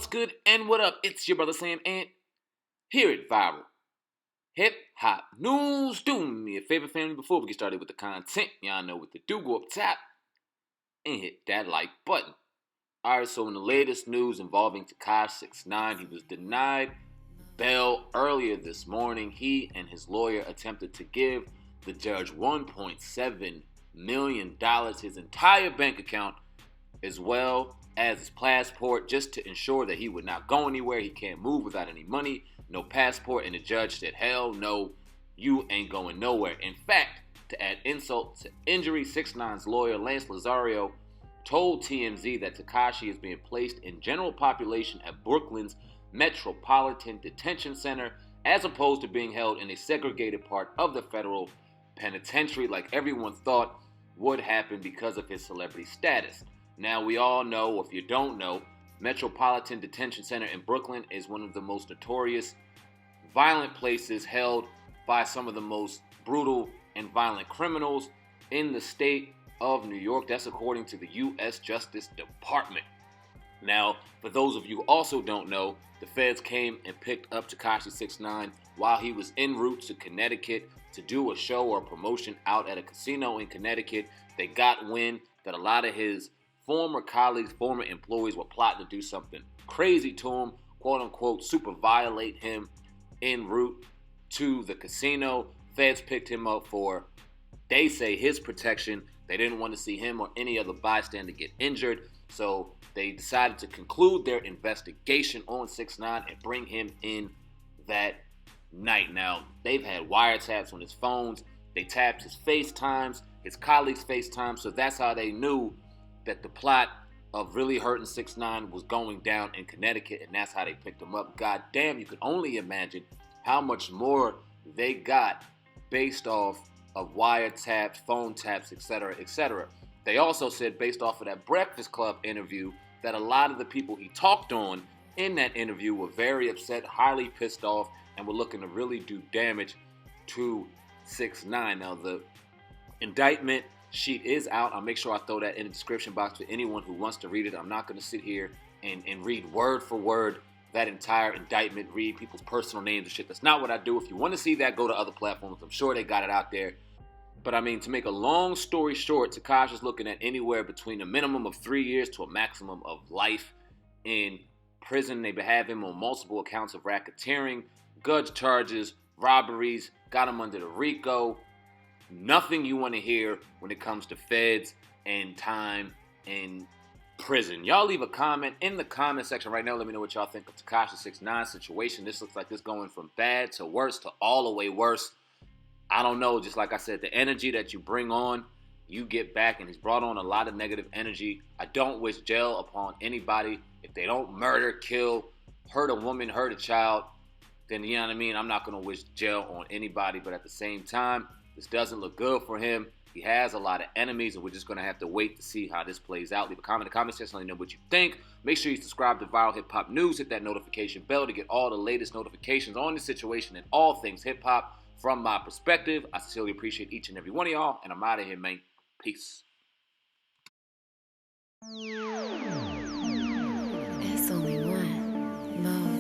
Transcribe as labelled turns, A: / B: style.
A: What's good and what up? It's your brother SamAnt here at Viral Hip Hop News. Do me a favor, family, before we get started with the content. Y'all know what to do. Go up top and hit that like button. Alright, so in the latest news involving 6ix 9ine, he was denied bail earlier this morning. He and his lawyer attempted to give the judge $1.7 million, his entire bank account, as well as his passport, just to ensure that he would not go anywhere. He can't move without any money, no passport, and the judge said, hell no, you ain't going nowhere. In fact, to add insult to injury, 6ix 9ine's lawyer, Lance Lazario, told TMZ that Tekashi is being placed in general population at Brooklyn's Metropolitan Detention Center, as opposed to being held in a segregated part of the federal penitentiary like everyone thought would happen because of his celebrity status. Now, we all know, or if you don't know, Metropolitan Detention Center in Brooklyn is one of the most notorious violent places, held by some of the most brutal and violent criminals in the state of New York. That's according to the U.S. Justice Department. Now, for those of you who also don't know, the feds came and picked up Tekashi 6ix 9ine while he was en route to Connecticut to do a show or a promotion out at a casino in Connecticut. They got wind that a lot of his former colleagues, former employees were plotting to do something crazy to him, quote unquote, super violate him en route to the casino. Feds picked him up for, they say, his protection. They didn't want to see him or any other bystander get injured, so they decided to conclude their investigation on 6ix 9ine and bring him in that night. Now, they've had wiretaps on his phones. They tapped his FaceTimes, his colleagues' FaceTimes, so that's how they knew that the plot of really hurting 6ix 9ine was going down in Connecticut, and that's how they picked him up. God damn, you can only imagine how much more they got based off of wiretaps, phone taps, etc., etc. They also said, based off of that Breakfast Club interview, that a lot of the people he talked on in that interview were very upset, highly pissed off, and were looking to really do damage to 6ix 9ine. Now, the indictment sheet is out. I'll make sure I throw that in the description box for anyone who wants to read it. I'm not going to sit here and read word for word that entire indictment, read people's personal names and shit. That's not what I do. If you want to see that, go to other platforms. I'm sure they got it out there. But I mean, to make a long story short, Tekashi's looking at anywhere between a minimum of 3 years to a maximum of life in prison. They have him on multiple accounts of racketeering, grudge charges, robberies, got him under the RICO. Nothing you want to hear when it comes to feds and time in prison. Y'all leave a comment in the comment section right now. Let me know what y'all think of Tekashi 6ix 9ine situation. This looks like this going from bad to worse to all the way worse. I don't know. Just like I said, the energy that you bring on, you get back, and he's brought on a lot of negative energy. I don't wish jail upon anybody. If they don't murder, kill, hurt a woman, hurt a child, then you know what I mean? I'm not going to wish jail on anybody. But at the same time, this doesn't look good for him. He has a lot of enemies, and we're just going to have to wait to see how this plays out. Leave a comment in the comment section. Let me know what you think. Make sure you subscribe to Viral Hip Hop News. Hit that notification bell to get all the latest notifications on the situation and all things hip hop from my perspective. I sincerely appreciate each and every one of y'all, and I'm out of here, man. Peace.
B: It's only one. Love.